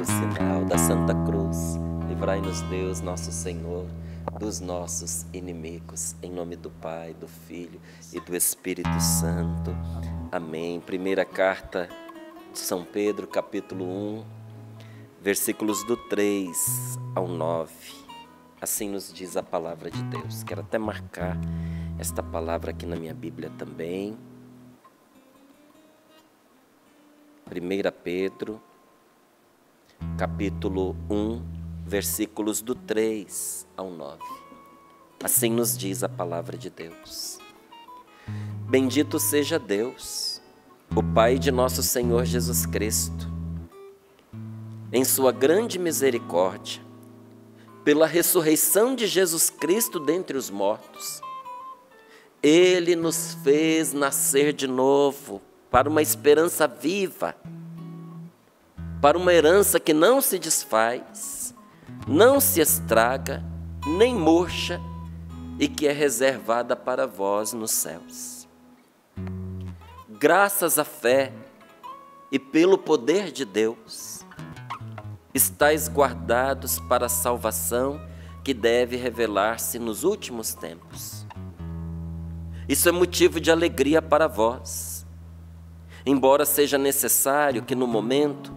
pelo sinal da Santa Cruz, livrai-nos Deus, nosso Senhor, dos nossos inimigos. Em nome do Pai, do Filho e do Espírito Santo. Amém. Primeira carta de São Pedro, capítulo 1, versículos do 3 ao 9. Assim nos diz a palavra de Deus. Quero até marcar esta palavra aqui na minha Bíblia também. 1 Pedro, capítulo 1, versículos do 3 ao 9. Assim nos diz a palavra de Deus. Bendito seja Deus, o Pai de nosso Senhor Jesus Cristo. Em sua grande misericórdia, pela ressurreição de Jesus Cristo dentre os mortos, Ele nos fez nascer de novo para uma esperança viva, para uma herança que não se desfaz, não se estraga, nem murcha, e que é reservada para vós nos céus. Graças à fé e pelo poder de Deus, estáis guardados para a salvação que deve revelar-se nos últimos tempos. Isso é motivo de alegria para vós, embora seja necessário que no momento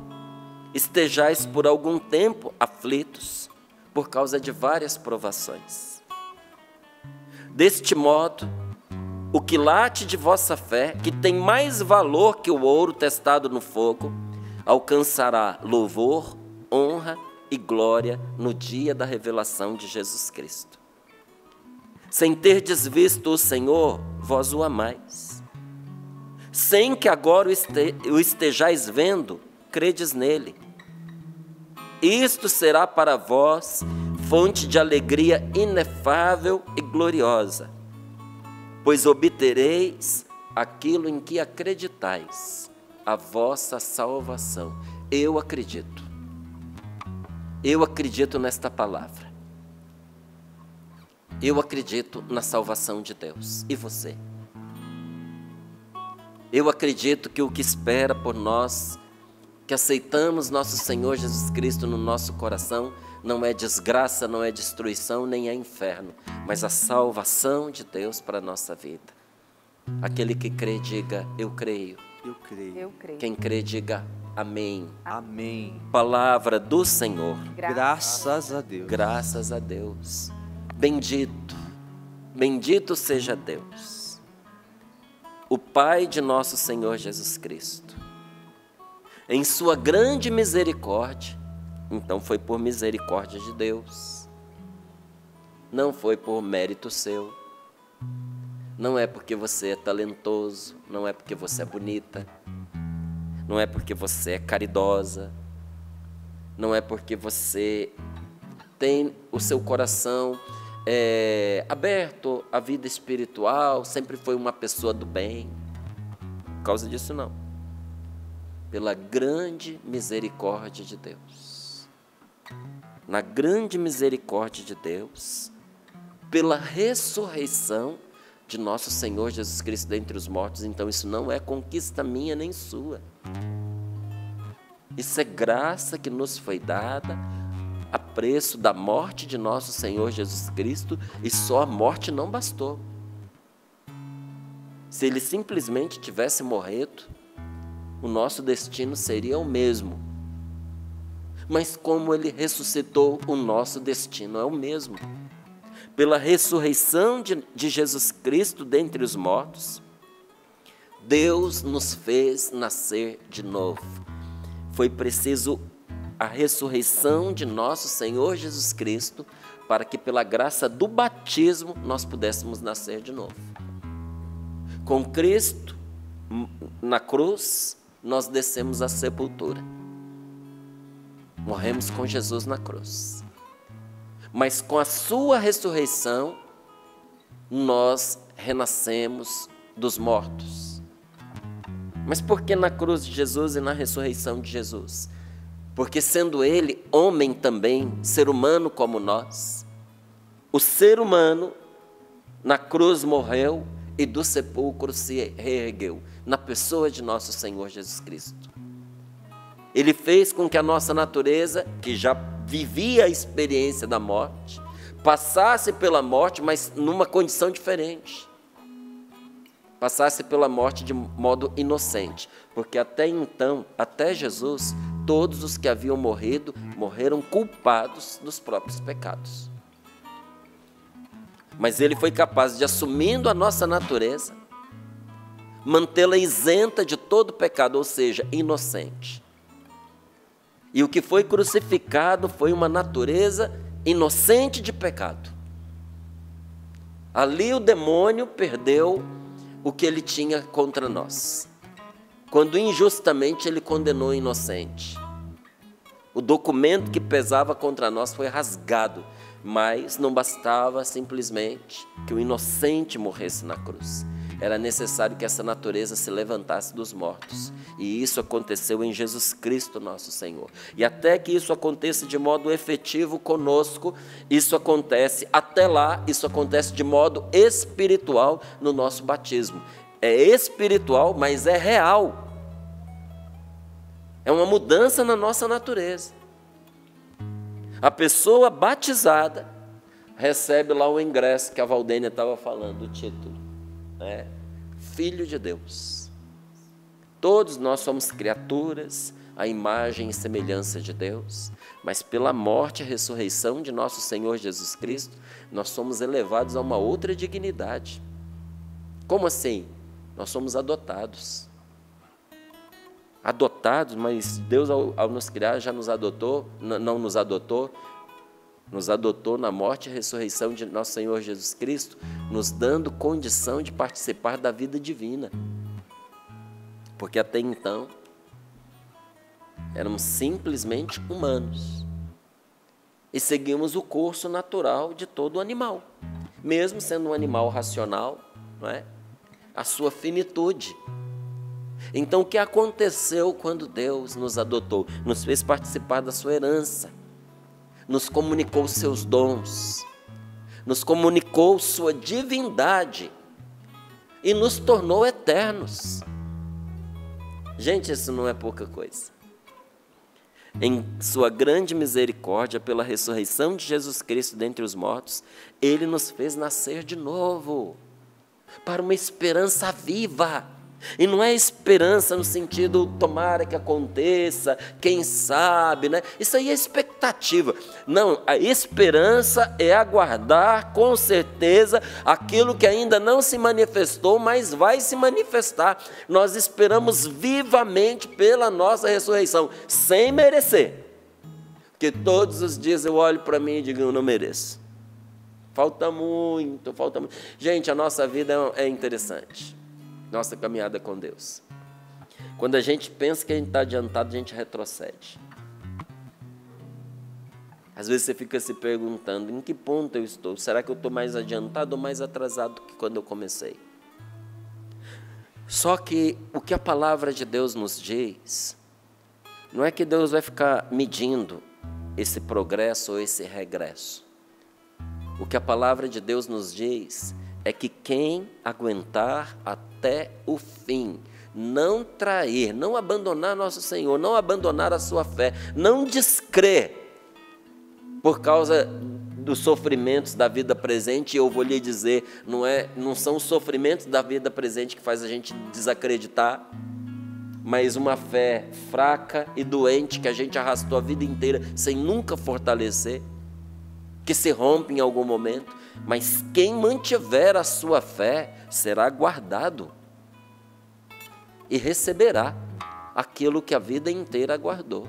estejais por algum tempo aflitos por causa de várias provações. Deste modo, o quilate de vossa fé, que tem mais valor que o ouro testado no fogo, alcançará louvor, honra e glória no dia da revelação de Jesus Cristo. Sem terdes visto o Senhor, vós o amais. Sem que agora o estejais vendo, credes nele. Isto será para vós fonte de alegria inefável e gloriosa, pois obtereis aquilo em que acreditais, a vossa salvação. Eu acredito nesta palavra. Eu acredito na salvação de Deus. E você? Eu acredito que o que espera por nós, que aceitamos nosso Senhor Jesus Cristo no nosso coração, não é desgraça, não é destruição, nem é inferno, mas a salvação de Deus para a nossa vida. Aquele que crê, diga, eu creio. Eu creio. Eu creio. Quem crê, diga, amém. Amém. Palavra do Senhor. Graças a Deus. Graças a Deus. Bendito, bendito seja Deus, o Pai de nosso Senhor Jesus Cristo. Em sua grande misericórdia, então foi por misericórdia de Deus, não foi por mérito seu, não é porque você é talentoso, não é porque você é bonita, não é porque você é caridosa, não é porque você tem o seu coração aberto à vida espiritual, sempre foi uma pessoa do bem. Por causa disso, não. Pela grande misericórdia de Deus. Na grande misericórdia de Deus, pela ressurreição de nosso Senhor Jesus Cristo dentre os mortos. Então isso não é conquista minha nem sua. Isso é graça que nos foi dada a preço da morte de nosso Senhor Jesus Cristo, e só a morte não bastou. Se Ele simplesmente tivesse morrido, o nosso destino seria o mesmo. Mas como Ele ressuscitou, o nosso destino é o mesmo. Pela ressurreição de Jesus Cristo dentre os mortos, Deus nos fez nascer de novo. Foi preciso a ressurreição de nosso Senhor Jesus Cristo para que pela graça do batismo nós pudéssemos nascer de novo. Com Cristo na cruz, nós descemos à sepultura. Morremos com Jesus na cruz. Mas com a sua ressurreição, nós renascemos dos mortos. Mas por que na cruz de Jesus e na ressurreição de Jesus? Porque sendo Ele homem também, ser humano como nós, o ser humano na cruz morreu e do sepulcro se reergueu, na pessoa de nosso Senhor Jesus Cristo. Ele fez com que a nossa natureza, que já vivia a experiência da morte, passasse pela morte, mas numa condição diferente. Passasse pela morte de modo inocente, porque até então, até Jesus, todos os que haviam morrido, morreram culpados dos próprios pecados. Mas ele foi capaz de, assumindo a nossa natureza, mantê-la isenta de todo pecado, ou seja, inocente. E o que foi crucificado foi uma natureza inocente de pecado. Ali o demônio perdeu o que ele tinha contra nós, quando injustamente ele condenou o inocente. O documento que pesava contra nós foi rasgado, mas não bastava simplesmente que o inocente morresse na cruz. Era necessário que essa natureza se levantasse dos mortos. E isso aconteceu em Jesus Cristo, nosso Senhor. E até que isso aconteça de modo efetivo conosco, isso acontece, até lá, isso acontece de modo espiritual no nosso batismo. É espiritual, mas é real. É uma mudança na nossa natureza. A pessoa batizada recebe lá o ingresso que a Valdênia estava falando, o título. Filho de Deus. Todos nós somos criaturas, à imagem e semelhança de Deus, mas pela morte e ressurreição de nosso Senhor Jesus Cristo, nós somos elevados a uma outra dignidade. Como assim? Nós somos adotados. Adotados, mas Deus ao nos criar já nos adotou, não nos adotou, nos adotou na morte e ressurreição de nosso Senhor Jesus Cristo, nos dando condição de participar da vida divina. Porque até então, éramos simplesmente humanos. E seguimos o curso natural de todo animal. Mesmo sendo um animal racional, não é? A sua finitude. Então, o que aconteceu quando Deus nos adotou? Nos fez participar da sua herança. Nos comunicou seus dons, nos comunicou sua divindade e nos tornou eternos. Gente, isso não é pouca coisa. Em sua grande misericórdia, pela ressurreição de Jesus Cristo dentre os mortos, Ele nos fez nascer de novo, para uma esperança viva. E não é esperança no sentido, tomara que aconteça, quem sabe, né? Isso aí é expectativa. Não, a esperança é aguardar com certeza aquilo que ainda não se manifestou, mas vai se manifestar. Nós esperamos vivamente pela nossa ressurreição, sem merecer. Porque todos os dias eu olho para mim e digo, eu não mereço. Falta muito, falta muito. Gente, a nossa vida é interessante. Nossa caminhada com Deus. Quando a gente pensa que a gente está adiantado, a gente retrocede. Às vezes você fica se perguntando, em que ponto eu estou? Será que eu estou mais adiantado ou mais atrasado do que quando eu comecei? Só que o que a palavra de Deus nos diz, não é que Deus vai ficar medindo esse progresso ou esse regresso. O que a palavra de Deus nos diz é que quem aguentar até o fim, não trair, não abandonar nosso Senhor, não abandonar a sua fé, não descrer por causa dos sofrimentos da vida presente, eu vou lhe dizer, não são os sofrimentos da vida presente que faz a gente desacreditar, mas uma fé fraca e doente que a gente arrastou a vida inteira sem nunca fortalecer, que se rompe em algum momento. Mas quem mantiver a sua fé será guardado e receberá aquilo que a vida inteira aguardou.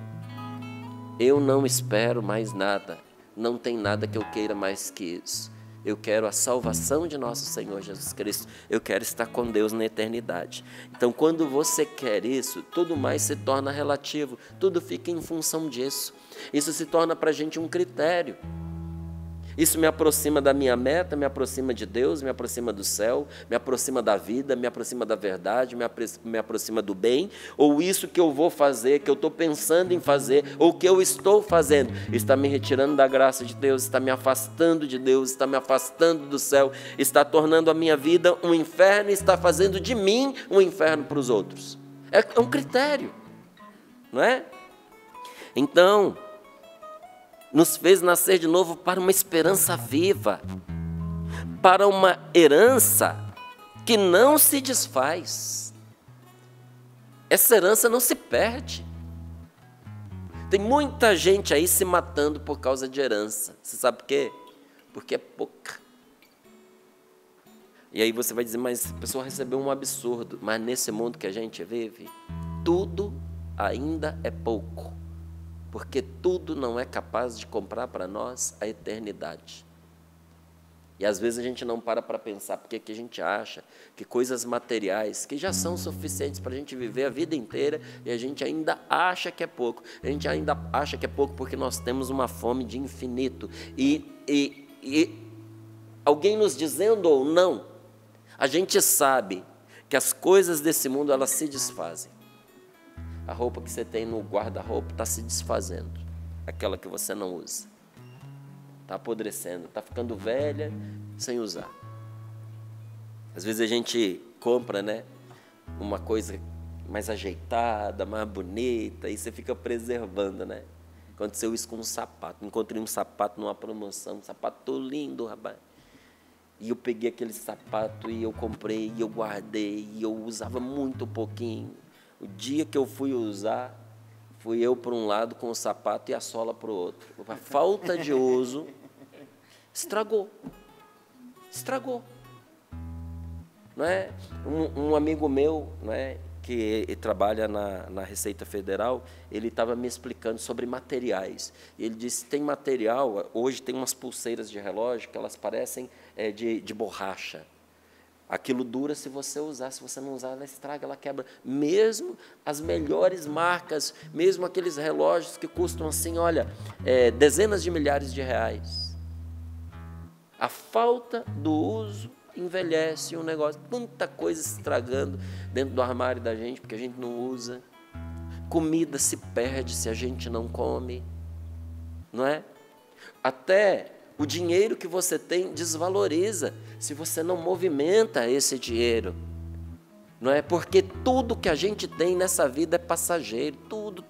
Eu não espero mais nada, não tem nada que eu queira mais que isso. Eu quero a salvação de nosso Senhor Jesus Cristo, eu quero estar com Deus na eternidade. Então, quando você quer isso, tudo mais se torna relativo, tudo fica em função disso. Isso se torna para a gente um critério. Isso me aproxima da minha meta, me aproxima de Deus, me aproxima do céu, me aproxima da vida, me aproxima da verdade, me aproxima do bem, ou isso que eu vou fazer, que eu estou pensando em fazer, ou que eu estou fazendo, está me retirando da graça de Deus, está me afastando de Deus, está me afastando do céu, está tornando a minha vida um inferno e está fazendo de mim um inferno para os outros. É um critério, não é? Então, nos fez nascer de novo para uma esperança viva, para uma herança que não se desfaz. Essa herança não se perde. Tem muita gente aí se matando por causa de herança. Você sabe por quê? Porque é pouca. E aí você vai dizer, mas a pessoa recebeu um absurdo. Mas nesse mundo que a gente vive, tudo ainda é pouco. Porque tudo não é capaz de comprar para nós a eternidade. E às vezes a gente não para pensar, porque que a gente acha que coisas materiais, que já são suficientes para a gente viver a vida inteira, e a gente ainda acha que é pouco. A gente ainda acha que é pouco porque nós temos uma fome de infinito. E alguém nos dizendo ou não, a gente sabe que as coisas desse mundo, elas se desfazem. A roupa que você tem no guarda-roupa está se desfazendo, aquela que você não usa. Está apodrecendo, está ficando velha sem usar. Às vezes a gente compra, né, uma coisa mais ajeitada, mais bonita, e você fica preservando, né? Aconteceu isso com um sapato. Encontrei um sapato numa promoção, um sapato lindo, rapaz. E eu peguei aquele sapato e eu comprei, e eu guardei, e eu usava muito pouquinho. O dia que eu fui usar, fui eu para um lado com o sapato e a sola para o outro. A falta de uso estragou. Estragou. Não é? Um amigo meu, não é, que trabalha na Receita Federal, ele estava me explicando sobre materiais. Ele disse, tem material, hoje tem umas pulseiras de relógio que elas parecem de borracha. Aquilo dura se você usar, se você não usar, ela estraga, ela quebra. Mesmo as melhores marcas, mesmo aqueles relógios que custam assim, olha, dezenas de milhares de reais. A falta do uso envelhece um negócio, tanta coisa se estragando dentro do armário da gente, porque a gente não usa. Comida se perde se a gente não come, não é? Até o dinheiro que você tem desvaloriza se você não movimenta esse dinheiro, não é? Porque tudo que a gente tem nessa vida é passageiro, tudo.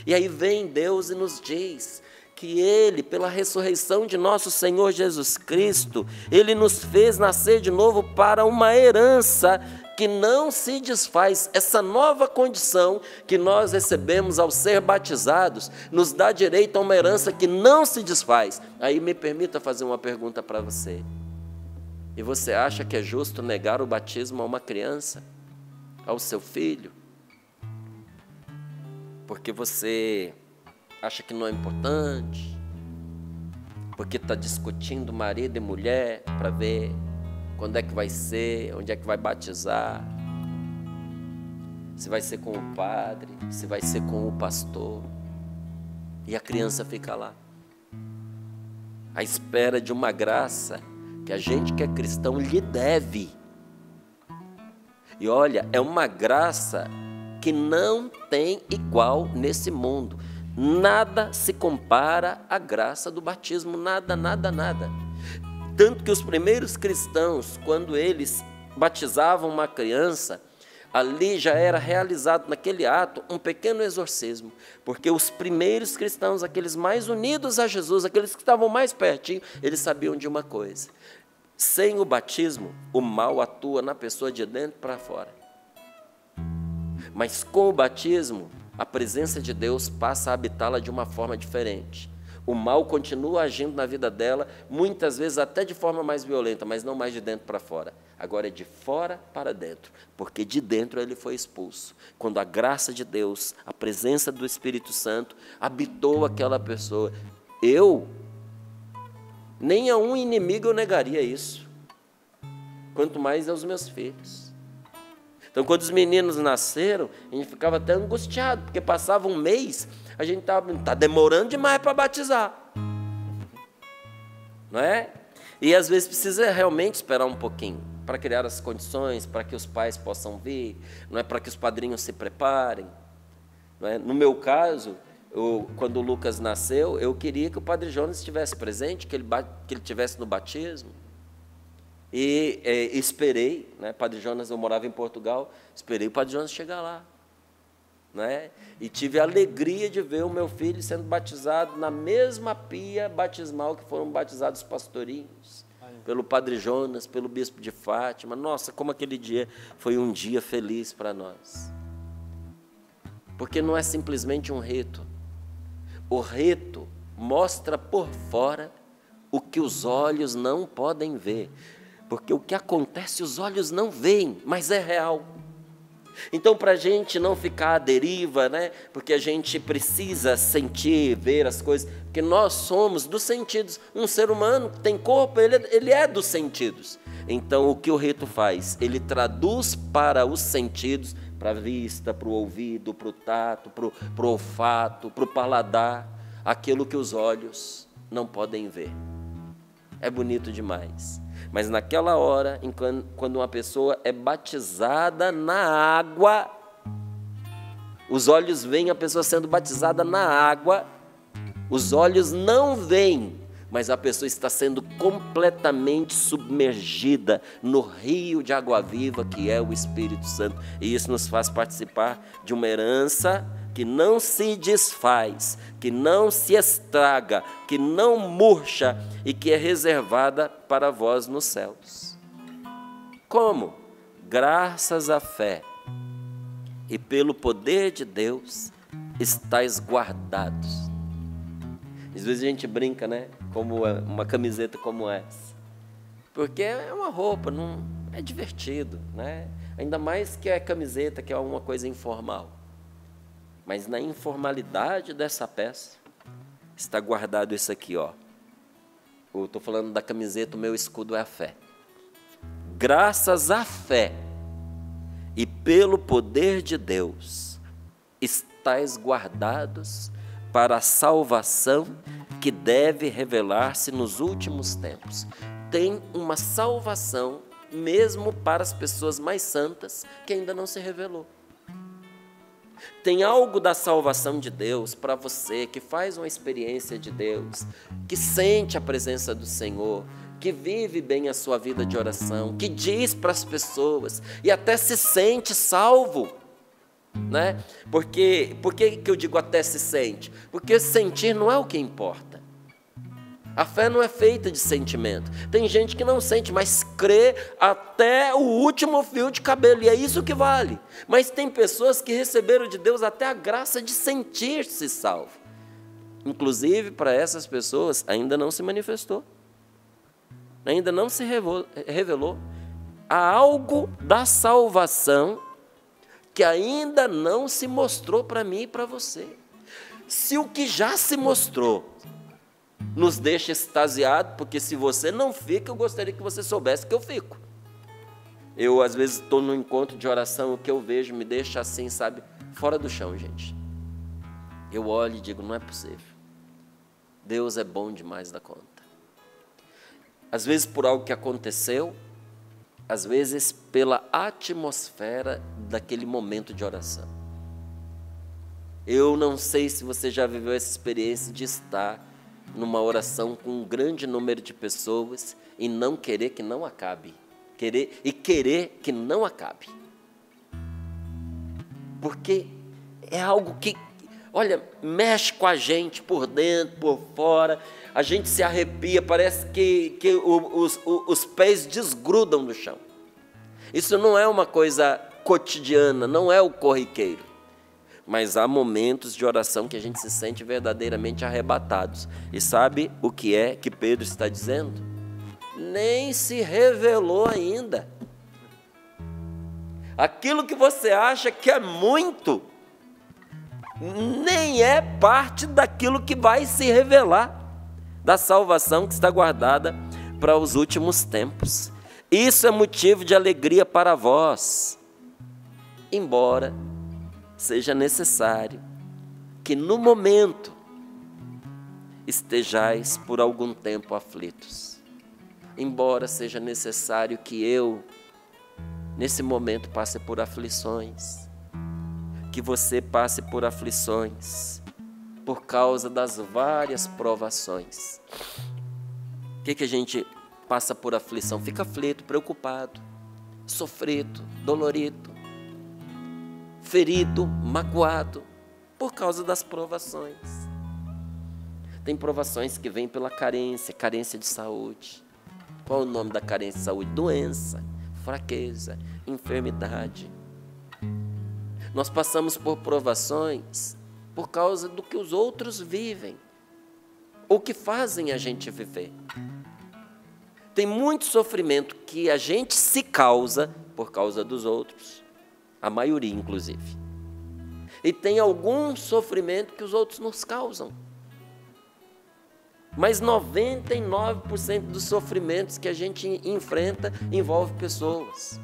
E aí vem Deus e nos diz que Ele, pela ressurreição de nosso Senhor Jesus Cristo, Ele nos fez nascer de novo para uma herança que não se desfaz. Essa nova condição que nós recebemos ao ser batizados, nos dá direito a uma herança que não se desfaz. Aí me permita fazer uma pergunta para você. E você acha que é justo negar o batismo a uma criança? Ao seu filho? Porque você acha que não é importante? Porque está discutindo marido e mulher para ver quando é que vai ser, onde é que vai batizar, se vai ser com o padre, se vai ser com o pastor, e a criança fica lá, à espera de uma graça que a gente que é cristão lhe deve. E olha, é uma graça que não tem igual nesse mundo. Nada se compara à graça do batismo, nada. Tanto que os primeiros cristãos, quando eles batizavam uma criança, ali já era realizado naquele ato um pequeno exorcismo, porque os primeiros cristãos, aqueles mais unidos a Jesus, aqueles que estavam mais pertinho, eles sabiam de uma coisa: sem o batismo, o mal atua na pessoa de dentro para fora. Mas com o batismo, a presença de Deus passa a habitá-la de uma forma diferente. O mal continua agindo na vida dela, muitas vezes até de forma mais violenta, mas não mais de dentro para fora. Agora é de fora para dentro, porque de dentro ele foi expulso. Quando a graça de Deus, a presença do Espírito Santo habitou aquela pessoa. Nem a um inimigo eu negaria isso, quanto mais aos meus filhos. Então, quando os meninos nasceram, a gente ficava até angustiado, porque passava um mês, a gente está demorando demais para batizar. Não é? E às vezes precisa realmente esperar um pouquinho, para criar as condições, para que os pais possam vir, não é, para que os padrinhos se preparem. Não é? No meu caso, quando o Lucas nasceu, eu queria que o Padre Jonas estivesse presente, que ele estivesse no batismo. E esperei, né, Padre Jonas, eu morava em Portugal, esperei o Padre Jonas chegar lá. né? E tive a alegria de ver o meu filho sendo batizado na mesma pia batismal que foram batizados os pastorinhos, pelo Padre Jonas, pelo Bispo de Fátima. Nossa, como aquele dia foi um dia feliz para nós. Porque não é simplesmente um rito. O rito mostra por fora o que os olhos não podem ver. Porque o que acontece os olhos não veem, mas é real. Então, para a gente não ficar à deriva, né? Porque a gente precisa sentir, ver as coisas, porque nós somos dos sentidos. Um ser humano que tem corpo, ele é dos sentidos. Então, o que o rito faz? Ele traduz para os sentidos, para a vista, para o ouvido, para o tato, para o olfato, para o paladar, aquilo que os olhos não podem ver. É bonito demais. Mas naquela hora, quando uma pessoa é batizada na água, os olhos veem a pessoa sendo batizada na água, os olhos não veem, mas a pessoa está sendo completamente submergida no rio de água viva que é o Espírito Santo. E isso nos faz participar de uma herança que não se desfaz, que não se estraga, que não murcha e que é reservada para vós nos céus. Como? Graças à fé e pelo poder de Deus estáis guardados. Às vezes a gente brinca, né? Como uma camiseta como essa. Porque é uma roupa, não é divertido, né? Ainda mais que é camiseta, que é uma coisa informal. Mas na informalidade dessa peça está guardado isso aqui, ó. Eu estou falando da camiseta, o meu escudo é a fé. Graças à fé e pelo poder de Deus, estáis guardados para a salvação que deve revelar-se nos últimos tempos. Tem uma salvação mesmo para as pessoas mais santas que ainda não se revelou. Tem algo da salvação de Deus para você que faz uma experiência de Deus, que sente a presença do Senhor, que vive bem a sua vida de oração, que diz para as pessoas e até se sente salvo, né? Por que eu digo até se sente? Porque sentir não é o que importa. A fé não é feita de sentimento. Tem gente que não sente, mas crê até o último fio de cabelo, e é isso que vale. Mas tem pessoas que receberam de Deus até a graça de sentir-se salvo. Inclusive, para essas pessoas, ainda não se manifestou. Ainda não se revelou. Há algo da salvação que ainda não se mostrou para mim e para você. Se o que já se mostrou nos deixa extasiado, porque se você não fica, eu gostaria que você soubesse que eu fico. Eu, às vezes, estou no encontro de oração, o que eu vejo me deixa assim, sabe, fora do chão, gente. Eu olho e digo, não é possível. Deus é bom demais da conta. Às vezes por algo que aconteceu, às vezes pela atmosfera daquele momento de oração. Eu não sei se você já viveu essa experiência de estar numa oração com um grande número de pessoas e não querer que não acabe. Querer que não acabe. Porque é algo que, olha, mexe com a gente por dentro, por fora. A gente se arrepia, parece que os pés desgrudam do chão. Isso não é uma coisa cotidiana, não é o corriqueiro. Mas há momentos de oração que a gente se sente verdadeiramente arrebatados. E sabe o que é que Pedro está dizendo? Nem se revelou ainda. Aquilo que você acha que é muito, nem é parte daquilo que vai se revelar, da salvação que está guardada para os últimos tempos. Isso é motivo de alegria para vós, embora seja necessário que no momento estejais por algum tempo aflitos. Embora seja necessário que eu, nesse momento, passe por aflições, que você passe por aflições, por causa das várias provações. O que a gente passa por aflição? Fica aflito, preocupado, sofrido, dolorido. ferido, magoado, por causa das provações. Tem provações que vêm pela carência de saúde. Qual o nome da carência de saúde? Doença, fraqueza, enfermidade. Nós passamos por provações por causa do que os outros vivem, ou que fazem a gente viver. Tem muito sofrimento que a gente se causa por causa dos outros, a maioria inclusive. E tem algum sofrimento que os outros nos causam. Mas 99% dos sofrimentos que a gente enfrenta envolve pessoas.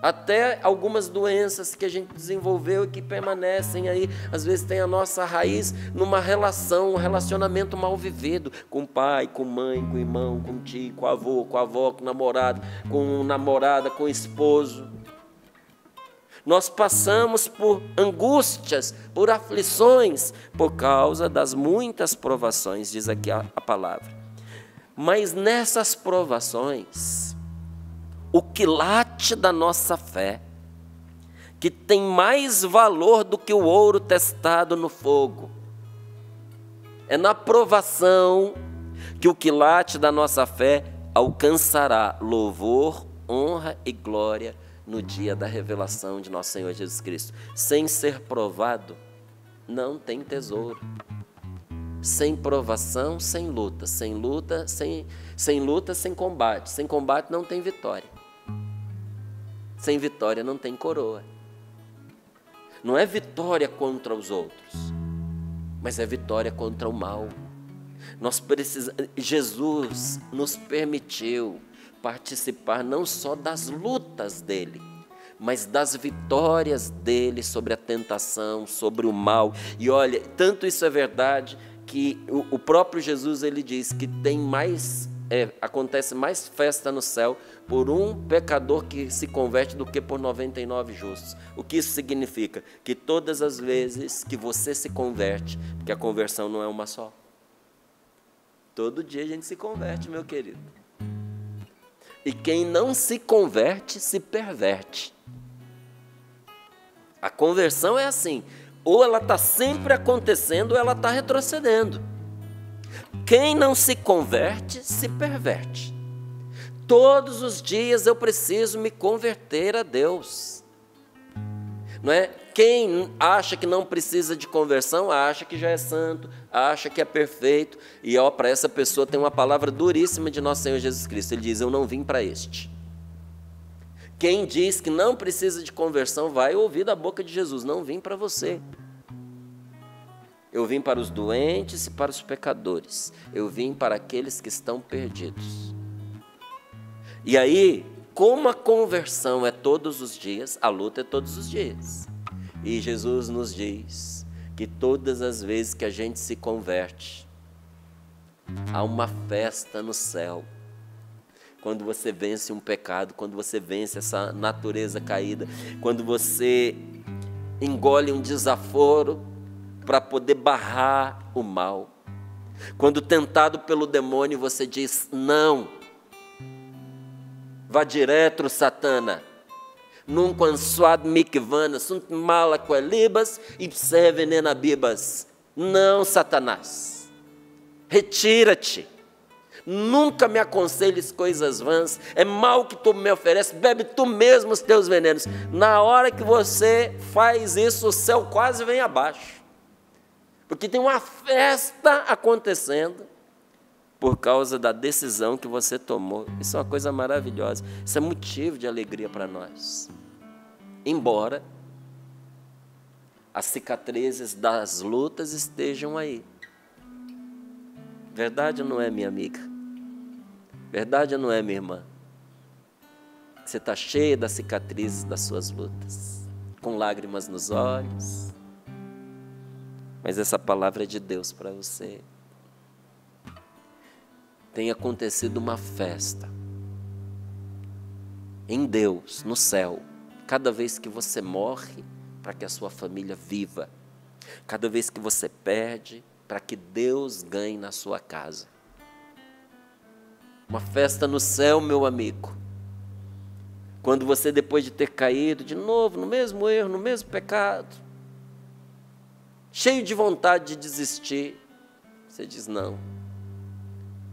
Até algumas doenças que a gente desenvolveu e que permanecem aí, às vezes tem a nossa raiz numa relação, um relacionamento mal vivido, com o pai, com mãe, com o irmão, com o tio, com o avô, com a avó, com o namorado, com namorada, com o esposo. Nós passamos por angústias, por aflições, por causa das muitas provações, diz aqui a palavra. Mas nessas provações, o quilate da nossa fé, que tem mais valor do que o ouro testado no fogo, é na provação que o quilate da nossa fé alcançará louvor, honra e glória no dia da revelação de nosso Senhor Jesus Cristo. Sem ser provado, não tem tesouro. Sem provação, sem luta. Sem luta, sem combate. Sem combate não tem vitória. Sem vitória não tem coroa. Não é vitória contra os outros, mas é vitória contra o mal. Jesus nos permitiu participar não só das lutas dele, mas das vitórias dele sobre a tentação, sobre o mal. E olha, tanto isso é verdade que o próprio Jesus, ele diz que tem acontece mais festa no céu por um pecador que se converte do que por 99 justos. O que isso significa? Que todas as vezes que você se converte, porque a conversão não é uma só. Todo dia a gente se converte, meu querido. E quem não se converte, se perverte. A conversão é assim, ou ela está sempre acontecendo, ou ela está retrocedendo. Quem não se converte, se perverte. Todos os dias eu preciso me converter a Deus. Não é? Quem acha que não precisa de conversão, acha que já é santo, acha que é perfeito. E para essa pessoa tem uma palavra duríssima de nosso Senhor Jesus Cristo. Ele diz, eu não vim para este. Quem diz que não precisa de conversão, vai ouvir da boca de Jesus, não vim para você. Eu vim para os doentes e para os pecadores. Eu vim para aqueles que estão perdidos. E aí, como a conversão é todos os dias, a luta é todos os dias. E Jesus nos diz que todas as vezes que a gente se converte, há uma festa no céu. Quando você vence um pecado, quando você vence essa natureza caída, quando você engole um desaforo para poder barrar o mal. Quando tentado pelo demônio, você diz, não, vá direto, Satana, nunca ansuado mikvana, sunt mala quelibas, ipse venena bibas. Não, Satanás, retira-te, nunca me aconselhes coisas vãs, é mal que tu me ofereces, bebe tu mesmo os teus venenos. Na hora que você faz isso, o céu quase vem abaixo. Porque tem uma festa acontecendo por causa da decisão que você tomou. Isso é uma coisa maravilhosa. Isso é motivo de alegria para nós. Embora as cicatrizes das lutas estejam aí. Verdade ou não é, minha amiga? Verdade ou não é, minha irmã? Você está cheia das cicatrizes das suas lutas, com lágrimas nos olhos. Mas essa palavra é de Deus para você. Tem acontecido uma festa em Deus, no céu, cada vez que você morre, para que a sua família viva. Cada vez que você perde, para que Deus ganhe na sua casa. Uma festa no céu, meu amigo. Quando você, depois de ter caído de novo no mesmo erro, no mesmo pecado, cheio de vontade de desistir, você diz: não,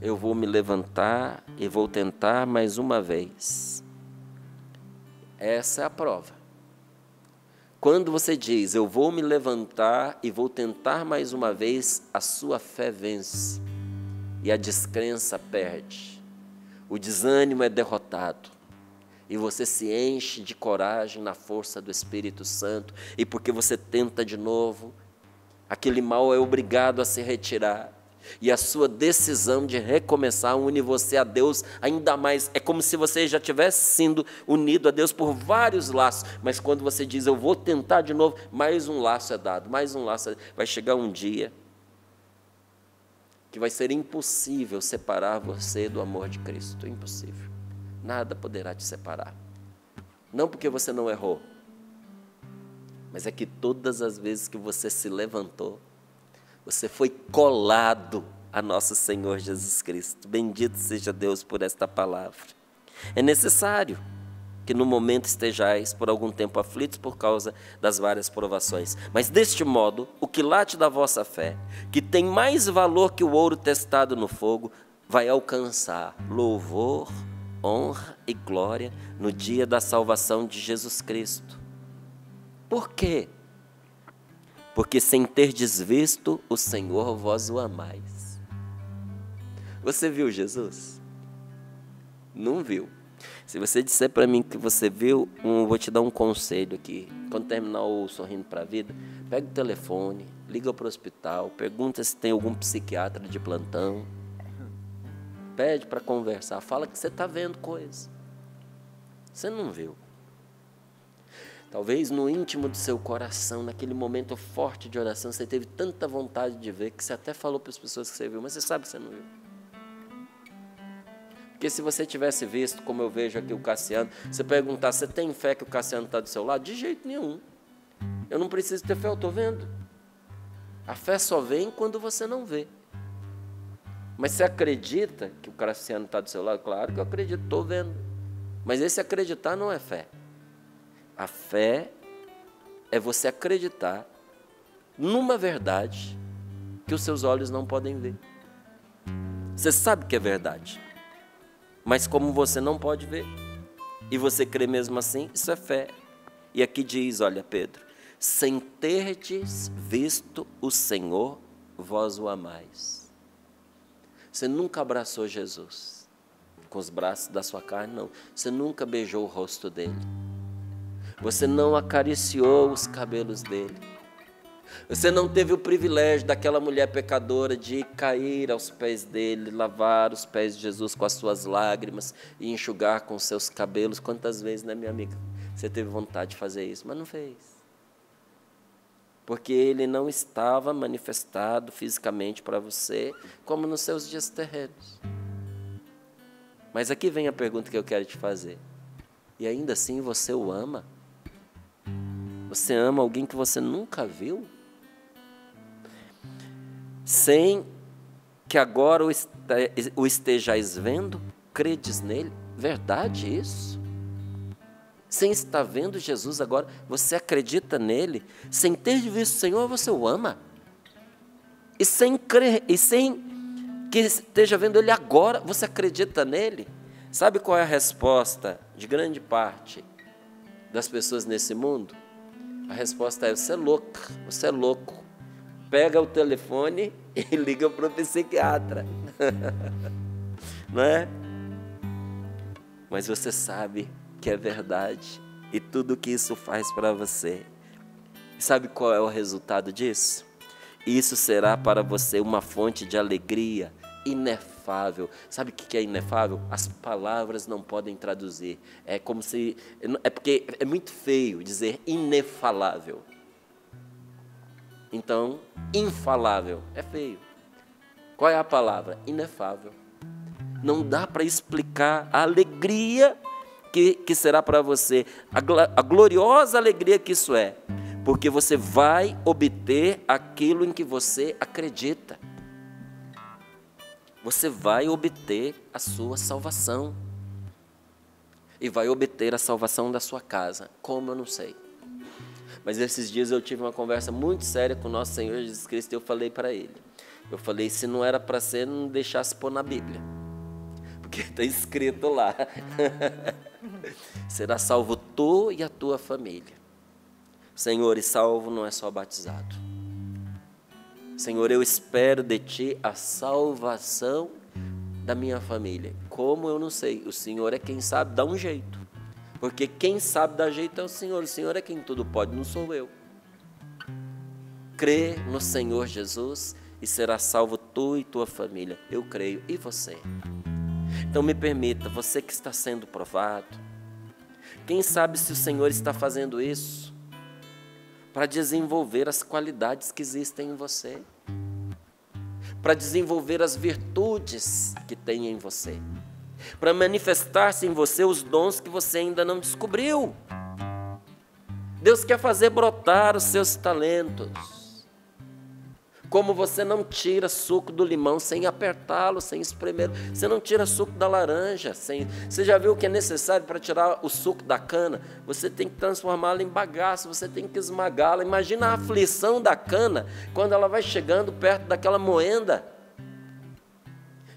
eu vou me levantar e vou tentar mais uma vez. Essa é a prova. Quando você diz: eu vou me levantar e vou tentar mais uma vez, a sua fé vence e a descrença perde. O desânimo é derrotado e você se enche de coragem na força do Espírito Santo, e porque você tenta de novo, aquele mal é obrigado a se retirar, e a sua decisão de recomeçar une você a Deus ainda mais. É como se você já tivesse sido unido a Deus por vários laços, mas quando você diz: eu vou tentar de novo, mais um laço é dado, mais um laço. Vai chegar um dia que vai ser impossível separar você do amor de Cristo, impossível. Nada poderá te separar. Não porque você não errou, mas é que todas as vezes que você se levantou, você foi colado a nosso Senhor Jesus Cristo. Bendito seja Deus por esta palavra. É necessário que no momento estejais por algum tempo aflitos por causa das várias provações. Mas deste modo, o quilate da vossa fé, que tem mais valor que o ouro testado no fogo, vai alcançar louvor, honra e glória no dia da salvação de Jesus Cristo. Por quê? Porque sem terdes visto o Senhor, vós o amais. Você viu Jesus? Não viu. Se você disser para mim que você viu, vou te dar um conselho aqui. Quando terminar o Sorrindo para a Vida, pega o telefone, liga para o hospital, pergunta se tem algum psiquiatra de plantão. Pede para conversar, fala que você está vendo coisa. Você não viu. Talvez no íntimo do seu coração, naquele momento forte de oração, você teve tanta vontade de ver que você até falou para as pessoas que você viu, mas você sabe que você não viu. Porque se você tivesse visto, como eu vejo aqui o Cassiano, você perguntar: você tem fé que o Cassiano está do seu lado? De jeito nenhum. Eu não preciso ter fé, eu estou vendo. A fé só vem quando você não vê. Mas você acredita que o Cassiano está do seu lado? Claro que eu acredito, estou vendo. Mas esse acreditar não é fé. A fé é você acreditar numa verdade que os seus olhos não podem ver. Você sabe que é verdade, mas como você não pode ver, e você crê mesmo assim, isso é fé. E aqui diz: olha, Pedro, sem terdes visto o Senhor, vós o amais. Você nunca abraçou Jesus com os braços da sua carne, não. Você nunca beijou o rosto dele. Você não acariciou os cabelos dele. Você não teve o privilégio daquela mulher pecadora de cair aos pés dele, lavar os pés de Jesus com as suas lágrimas e enxugar com os seus cabelos. Quantas vezes, né, minha amiga? Você teve vontade de fazer isso, mas não fez. Porque ele não estava manifestado fisicamente para você, como nos seus dias terrenos. Mas aqui vem a pergunta que eu quero te fazer. E ainda assim você o ama? Você ama alguém que você nunca viu? Sem que agora o estejais vendo, credes nele? Verdade isso? Sem estar vendo Jesus agora, você acredita nele? Sem ter visto o Senhor, você o ama? E sem crer, e sem que esteja vendo ele agora, você acredita nele? Sabe qual é a resposta de grande parte das pessoas nesse mundo? A resposta é: você é louca, você é louco. Pega o telefone e liga para o psiquiatra. Não é? Mas você sabe que é verdade e tudo que isso faz para você. Sabe qual é o resultado disso? Isso será para você uma fonte de alegria inefável. Sabe o que é inefável? As palavras não podem traduzir. É como se... É porque é muito feio dizer inefalável. Então, infalável é feio. Qual é a palavra? Inefável. Não dá para explicar a alegria que será para você, a gloriosa alegria que isso é, porque você vai obter aquilo em que você acredita. Você vai obter a sua salvação. e vai obter a salvação da sua casa. Como, eu não sei. Mas esses dias eu tive uma conversa muito séria com o nosso Senhor Jesus Cristo e eu falei para Ele. Eu falei, se não era para ser, não deixasse pôr na Bíblia. Porque está escrito lá. Será salvo tu e a tua família. Senhor, e salvo não é só batizado. Senhor, eu espero de Ti a salvação da minha família. Como, eu não sei. O Senhor é quem sabe dar um jeito. Porque quem sabe dar jeito é o Senhor. O Senhor é quem tudo pode, não sou eu. Crê no Senhor Jesus e será salvo tu e tua família. Eu creio. E você? Então me permita, você que está sendo provado, quem sabe se o Senhor está fazendo isso para desenvolver as qualidades que existem em você, para desenvolver as virtudes que tem em você, para manifestar-se em você os dons que você ainda não descobriu. Deus quer fazer brotar os seus talentos. Como você não tira suco do limão sem apertá-lo, sem espremê-lo. Você não tira suco da laranja. Você já viu o que é necessário para tirar o suco da cana? Você tem que transformá-la em bagaço, você tem que esmagá-la. Imagina a aflição da cana quando ela vai chegando perto daquela moenda.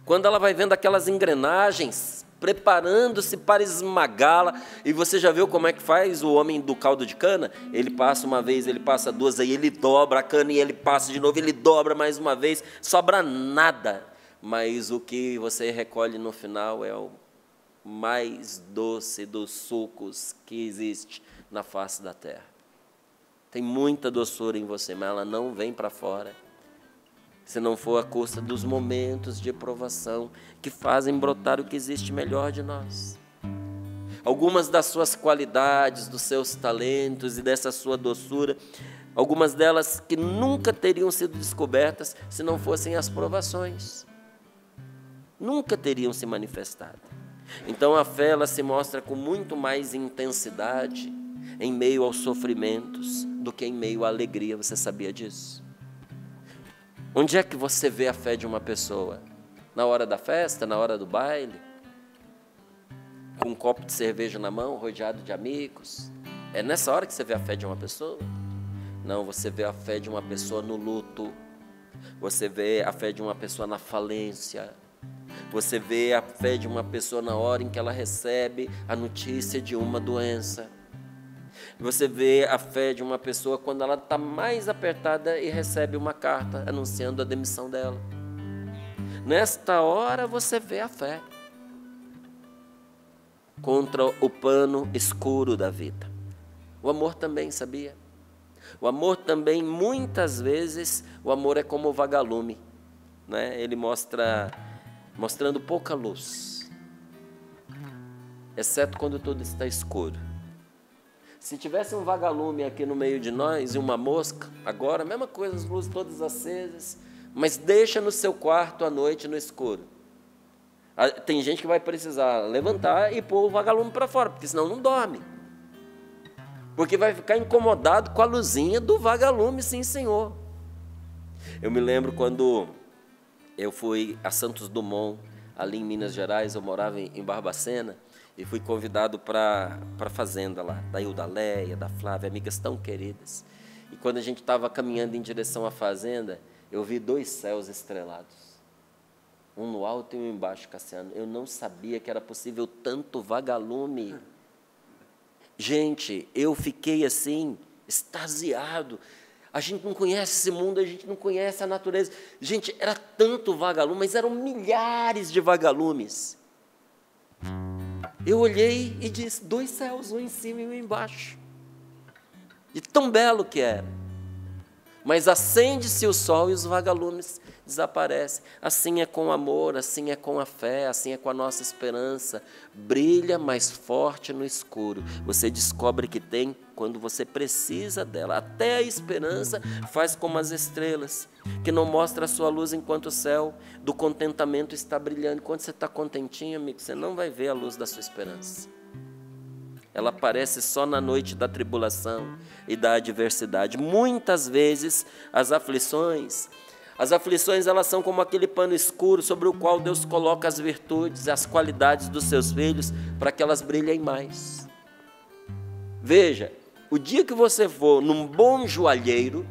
Quando ela vai vendo aquelas engrenagens preparando-se para esmagá-la. E você já viu como é que faz o homem do caldo de cana? Ele passa uma vez, ele passa duas, aí ele dobra a cana e ele passa de novo, ele dobra mais uma vez, sobra nada. Mas o que você recolhe no final é o mais doce dos sucos que existe na face da terra. Tem muita doçura em você, mas ela não vem para fora, se não for à custa dos momentos de provação que fazem brotar o que existe melhor de nós. Algumas das suas qualidades, dos seus talentos e dessa sua doçura, algumas delas que nunca teriam sido descobertas se não fossem as provações. Nunca teriam se manifestado. Então a fé, ela se mostra com muito mais intensidade em meio aos sofrimentos do que em meio à alegria. Você sabia disso? Onde é que você vê a fé de uma pessoa? Na hora da festa, na hora do baile? Com um copo de cerveja na mão, rodeado de amigos? É nessa hora que você vê a fé de uma pessoa? Não, você vê a fé de uma pessoa no luto. Você vê a fé de uma pessoa na falência. Você vê a fé de uma pessoa na hora em que ela recebe a notícia de uma doença. Você vê a fé de uma pessoa quando ela está mais apertada e recebe uma carta anunciando a demissão dela. Nesta hora você vê a fé contra o pano escuro da vida. O amor também, sabia? O amor também, muitas vezes, o amor é como o vagalume, né? Ele mostrando pouca luz, exceto quando tudo está escuro. Se tivesse um vagalume aqui no meio de nós e uma mosca, agora, a mesma coisa, as luzes todas acesas, mas deixa no seu quarto à noite no escuro. Tem gente que vai precisar levantar e pôr o vagalume para fora, porque senão não dorme. Porque vai ficar incomodado com a luzinha do vagalume, sim, senhor. Eu me lembro quando eu fui a Santos Dumont, ali em Minas Gerais, eu morava em Barbacena, e fui convidado para a fazenda lá, da Ildaléia, da Flávia, amigas tão queridas. E quando a gente estava caminhando em direção à fazenda, eu vi 2 céus estrelados. Um no alto e um embaixo, Cassiano. Eu não sabia que era possível tanto vagalume. Gente, eu fiquei assim, extasiado. A gente não conhece esse mundo, a gente não conhece a natureza. Gente, era tanto vagalume, mas eram milhares de vagalumes. Eu olhei e disse, 2 céus, um em cima e um embaixo. De tão belo que era. Mas acende-se o sol e os vagalumes desaparecem. Assim é com o amor, assim é com a fé, assim é com a nossa esperança. Brilha mais forte no escuro. Você descobre que tem quando você precisa dela. Até a esperança faz como as estrelas, que não mostra a sua luz enquanto o céu do contentamento está brilhando. Quando você está contentinho, amigo, você não vai ver a luz da sua esperança. Ela aparece só na noite da tribulação e da adversidade. Muitas vezes as aflições, As aflições, elas são como aquele pano escuro sobre o qual Deus coloca as virtudes, as qualidades dos seus filhos, para que elas brilhem mais. Veja, o dia que você for num bom joalheiro,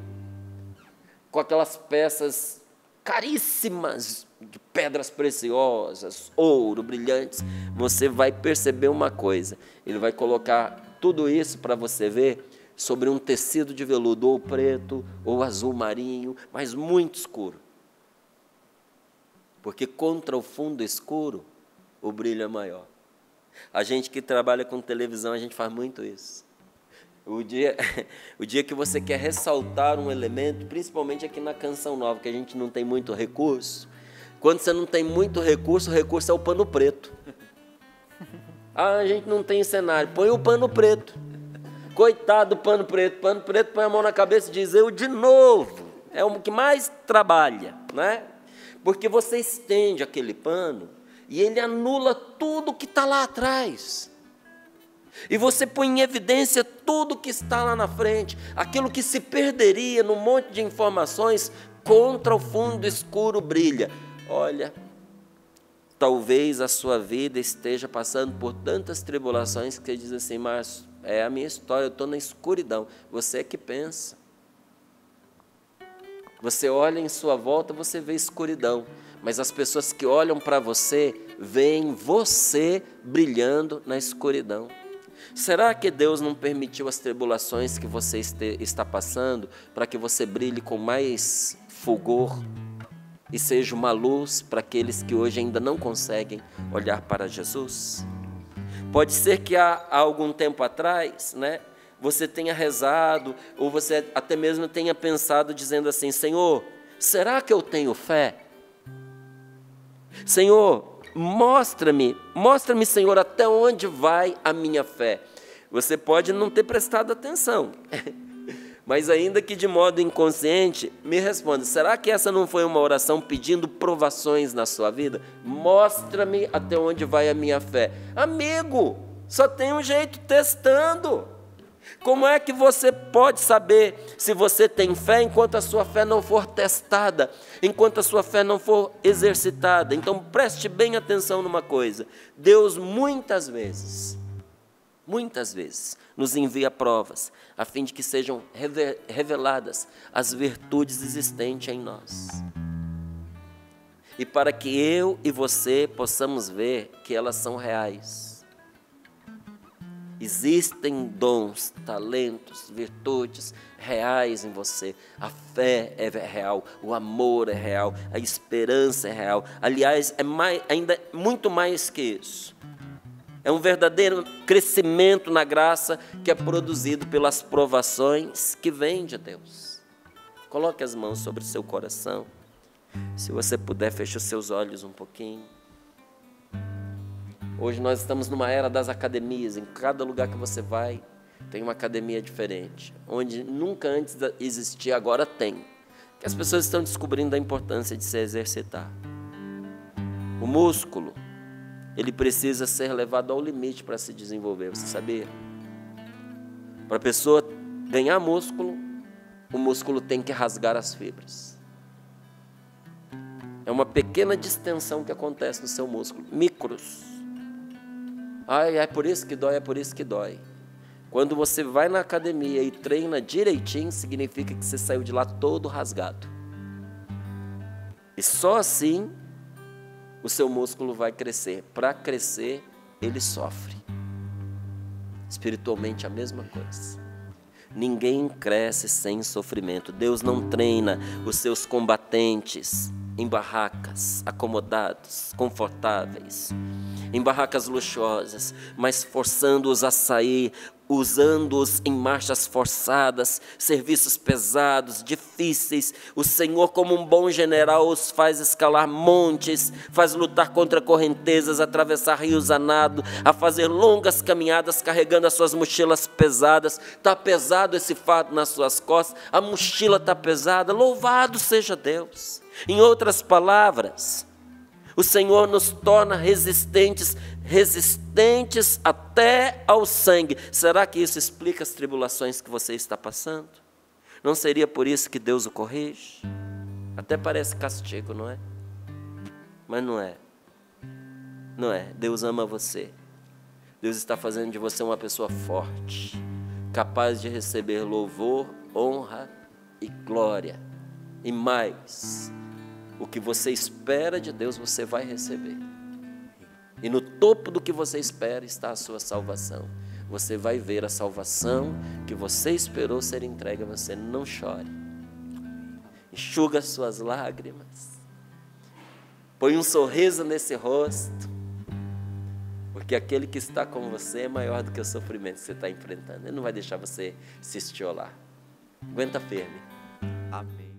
com aquelas peças caríssimas, de pedras preciosas, ouro, brilhantes, você vai perceber uma coisa, ele vai colocar tudo isso para você ver sobre um tecido de veludo, ou preto, ou azul marinho, mas muito escuro. Porque contra o fundo escuro, o brilho é maior. A gente que trabalha com televisão, a gente faz muito isso. O dia que você quer ressaltar um elemento, principalmente aqui na Canção Nova, que a gente não tem muito recurso, quando você não tem muito recurso, o recurso é o pano preto. A gente não tem cenário, põe o pano preto. Coitado do pano preto põe a mão na cabeça e diz, eu de novo, é o que mais trabalha, né? Porque você estende aquele pano e ele anula tudo que está lá atrás. E você põe em evidência tudo que está lá na frente, aquilo que se perderia num monte de informações, contra o fundo escuro brilha. Olha, talvez a sua vida esteja passando por tantas tribulações que você diz assim, Márcio, é a minha história, eu estou na escuridão. Você é que pensa. Você olha em sua volta, você vê escuridão. Mas as pessoas que olham para você, veem você brilhando na escuridão. Será que Deus não permitiu as tribulações que você está passando para que você brilhe com mais fulgor e seja uma luz para aqueles que hoje ainda não conseguem olhar para Jesus? Pode ser que há algum tempo atrás, né, você tenha rezado, ou você até mesmo tenha pensado dizendo assim, Senhor, será que eu tenho fé? Senhor, mostra-me, Senhor, até onde vai a minha fé. Você pode não ter prestado atenção, mas ainda que de modo inconsciente, me responda, será que essa não foi uma oração pedindo provações na sua vida? Mostra-me até onde vai a minha fé. Amigo, só tem um jeito, testando. Como é que você pode saber se você tem fé enquanto a sua fé não for testada, enquanto a sua fé não for exercitada? Então preste bem atenção numa coisa, Deus muitas vezes, nos envia provas, a fim de que sejam reveladas as virtudes existentes em nós. E para que eu e você possamos ver que elas são reais. Existem dons, talentos, virtudes reais em você. A fé é real, o amor é real, a esperança é real. Aliás, ainda muito mais que isso. É um verdadeiro crescimento na graça que é produzido pelas provações que vêm de Deus. Coloque as mãos sobre o seu coração. Se você puder, feche os seus olhos um pouquinho. Hoje nós estamos numa era das academias. Em cada lugar que você vai, tem uma academia diferente. Onde nunca antes existia, agora tem. Que as pessoas estão descobrindo a importância de se exercitar. O músculo, ele precisa ser levado ao limite para se desenvolver, você sabia? Para a pessoa ganhar músculo, o músculo tem que rasgar as fibras. É uma pequena distensão que acontece no seu músculo, micros. Ai, é por isso que dói, é por isso que dói. Quando você vai na academia e treina direitinho, significa que você saiu de lá todo rasgado. E só assim o seu músculo vai crescer. Para crescer, ele sofre. Espiritualmente, a mesma coisa. Ninguém cresce sem sofrimento. Deus não treina os seus combatentes em barracas, acomodados, confortáveis, em barracas luxuosas, mas forçando-os a sair, usando-os em marchas forçadas, serviços pesados, difíceis. O Senhor, como um bom general, os faz escalar montes, faz lutar contra correntezas, atravessar rios a nado, a fazer longas caminhadas carregando as suas mochilas pesadas. Está pesado esse fardo nas suas costas, a mochila está pesada, louvado seja Deus. Em outras palavras, o Senhor nos torna resistentes até ao sangue. Será que isso explica as tribulações que você está passando? Não seria por isso que Deus o corrige? Até parece castigo, não é? Mas não é. Não é. Deus ama você. Deus está fazendo de você uma pessoa forte, capaz de receber louvor, honra e glória. E mais, o que você espera de Deus, você vai receber. E no topo do que você espera está a sua salvação. Você vai ver a salvação que você esperou ser entregue a você. Não chore. Enxuga as suas lágrimas. Põe um sorriso nesse rosto. Porque aquele que está com você é maior do que o sofrimento que você está enfrentando. Ele não vai deixar você se estiolar. Aguenta firme. Amém.